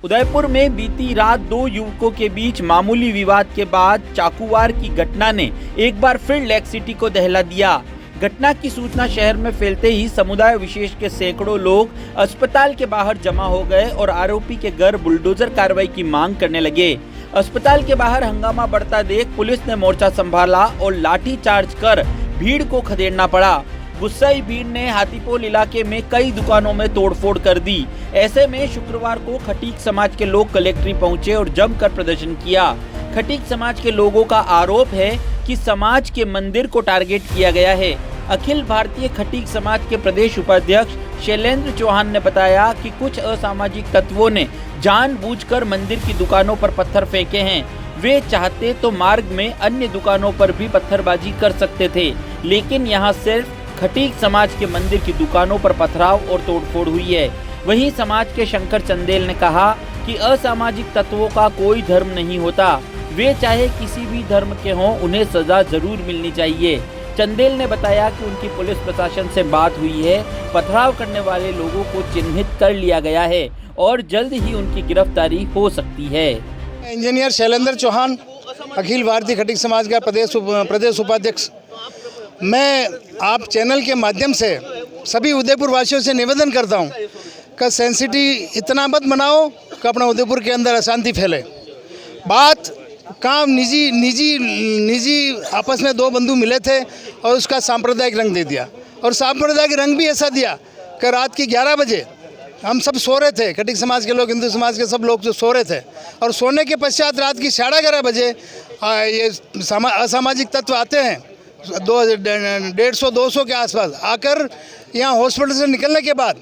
उदयपुर में बीती रात दो युवकों के बीच मामूली विवाद के बाद चाकूवार की घटना ने एक बार फिर लेक सिटी को दहला दिया। घटना की सूचना शहर में फैलते ही समुदाय विशेष के सैकड़ों लोग अस्पताल के बाहर जमा हो गए और आरोपी के घर बुलडोजर कार्रवाई की मांग करने लगे। अस्पताल के बाहर हंगामा बढ़ता देख पुलिस ने मोर्चा संभाला और लाठी चार्ज कर भीड़ को खदेड़ना पड़ा। गुस्साई भीड़ ने हाथीपोल इलाके में कई दुकानों में तोड़फोड़ कर दी। ऐसे में शुक्रवार को खटीक समाज के लोग कलेक्ट्रेट पहुंचे और जमकर प्रदर्शन किया। खटीक समाज के लोगों का आरोप है कि समाज के मंदिर को टारगेट किया गया है। अखिल भारतीय खटीक समाज के प्रदेश उपाध्यक्ष शैलेंद्र चौहान ने बताया कि कुछ असामाजिक तत्वों ने जानबूझकर मंदिर की दुकानों पर पत्थर फेंके हैं। वे चाहते तो मार्ग में अन्य दुकानों पर भी पत्थरबाजी कर सकते थे, लेकिन यहाँ सिर्फ खटीक समाज के मंदिर की दुकानों पर पथराव और तोड़फोड़ हुई है। वहीं समाज के शंकर चंदेल ने कहा कि असामाजिक तत्वों का कोई धर्म नहीं होता, वे चाहे किसी भी धर्म के हों, उन्हें सजा जरूर मिलनी चाहिए। चंदेल ने बताया कि उनकी पुलिस प्रशासन से बात हुई है, पथराव करने वाले लोगों को चिन्हित कर लिया गया है और जल्द ही उनकी गिरफ्तारी हो सकती है। इंजीनियर शैलेंद्र चौहान, अखिल भारतीय खटीक समाज का प्रदेश उपाध्यक्ष। मैं आप चैनल के माध्यम से सभी उदयपुर वासियों से निवेदन करता हूं कि सेंसिटी इतना मत बनाओ कि अपना उदयपुर के अंदर अशांति फैले। बात काम निजी आपस में दो बंधु मिले थे और उसका सांप्रदायिक रंग दे दिया, और सांप्रदायिक रंग भी ऐसा दिया कि रात की 11 बजे हम सब सो रहे थे, खटीक समाज के लोग, हिंदू समाज के सब लोग जो सो रहे थे, और सोने के पश्चात रात की 11:30 बजे ये असामाजिक तत्व आते हैं 150-200 के आसपास आकर यहाँ हॉस्पिटल से निकलने के बाद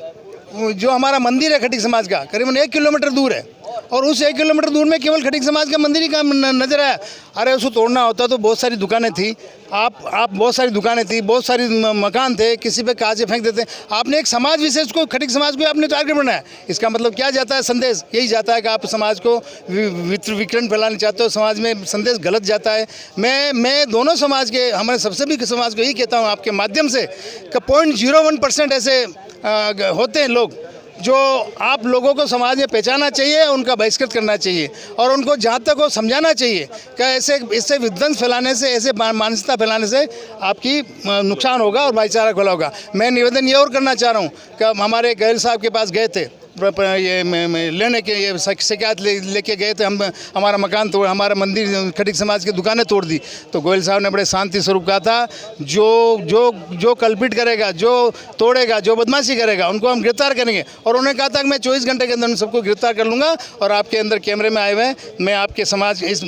जो हमारा मंदिर है खटीक समाज का करीबन 1 किलोमीटर दूर है, और उस 1 किलोमीटर दूर में केवल खटीक समाज का मंदिर ही का नजर आया। अरे उसको तोड़ना होता तो बहुत सारी दुकानें थी, आप बहुत सारी दुकानें थी, बहुत सारी मकान थे, किसी पे कांचे फेंक देते। आपने एक समाज विशेष को, खटीक समाज को आपने टारगेट बनाया। इसका मतलब क्या जाता है? संदेश यही जाता है कि आप समाज को विकरण फैलाना चाहते हो, समाज में संदेश गलत जाता है। मैं दोनों समाज के, हमारे सबसे भी समाज को यही कहता हूँ आपके माध्यम से कि 0.01% ऐसे होते हैं लोग जो आप लोगों को समाज में पहचानना चाहिए, उनका बहिष्कृत करना चाहिए और उनको जहाँ तक हो समझाना चाहिए कि इससे विध्वंस फैलाने से, ऐसे मानसिकता फैलाने से आपकी नुकसान होगा और भाईचारा खुला होगा। मैं निवेदन ये और करना चाह रहा हूँ कि हमारे गहल साहब के पास गए थे, ये लेने के ये शिकायत लेके गए थे, हम हमारा मकान तोड़, हमारा मंदिर, खटीक समाज की दुकानें तोड़ दी। तो गोयल साहब ने बड़े शांति स्वरूप कहा था, जो कल्पित करेगा, जो तोड़ेगा, जो बदमाशी करेगा, उनको हम गिरफ्तार करेंगे। और उन्होंने कहा था कि मैं 24 घंटे के अंदर उन सबको गिरफ्तार कर लूँगा। और आपके अंदर कैमरे में आए हुए हैं, मैं आपके समाज इस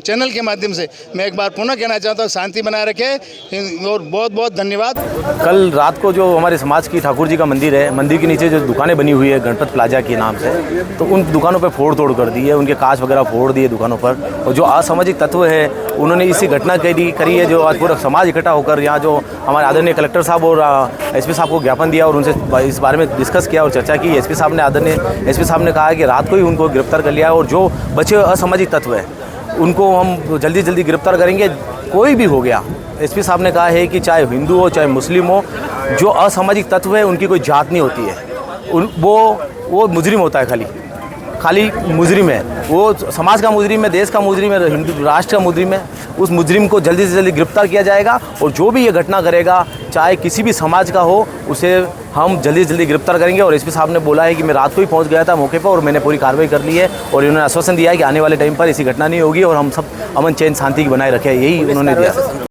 चैनल के माध्यम से मैं एक बार पुनः कहना चाहता हूँ, शांति बनाए रखें और बहुत बहुत धन्यवाद। कल रात को जो हमारे समाज की ठाकुर जी का मंदिर है, मंदिर के नीचे जो दुकानें बनी हुई है गणपत प्लाजा के नाम से, तो उन दुकानों पर फोड़ तोड़ कर दी है, उनके कांच वगैरह फोड़ दिए दुकानों पर। और जो असामाजिक तत्व है उन्होंने इसी घटना करी है, जो आज पूरा समाज इकट्ठा होकर यहाँ जो हमारे आदरणीय कलेक्टर साहब और एसपी साहब को ज्ञापन दिया और उनसे इस बारे में डिस्कस किया और चर्चा की। एसपी साहब ने कहा कि रात को ही उनको गिरफ्तार कर लिया है और जो बचे असामाजिक तत्व है उनको हम जल्दी गिरफ्तार करेंगे। कोई भी हो गया, एसपी साहब ने कहा है कि चाहे हिंदू हो चाहे मुस्लिम हो, जो असामाजिक तत्व है उनकी कोई जात नहीं होती है, वो मुजरिम होता है, खाली मुजरिम है। वो समाज का मुजरिम है, देश का मुजरिम है, हिंदू राष्ट्र का मुजरिम है। उस मुजरिम को जल्दी से जल्दी गिरफ्तार किया जाएगा और जो भी ये घटना करेगा, चाहे किसी भी समाज का हो, उसे हम जल्दी से जल्दी गिरफ्तार करेंगे। और एसपी साहब ने बोला है कि मैं रात को ही पहुंच गया था मौके पर और मैंने पूरी कार्रवाई कर ली है और इन्होंने आश्वासन दिया है कि आने वाले टाइम पर ऐसी घटना नहीं होगी और हम सब अमन चैन शांति बनाए रखें, यही उन्होंने दिया।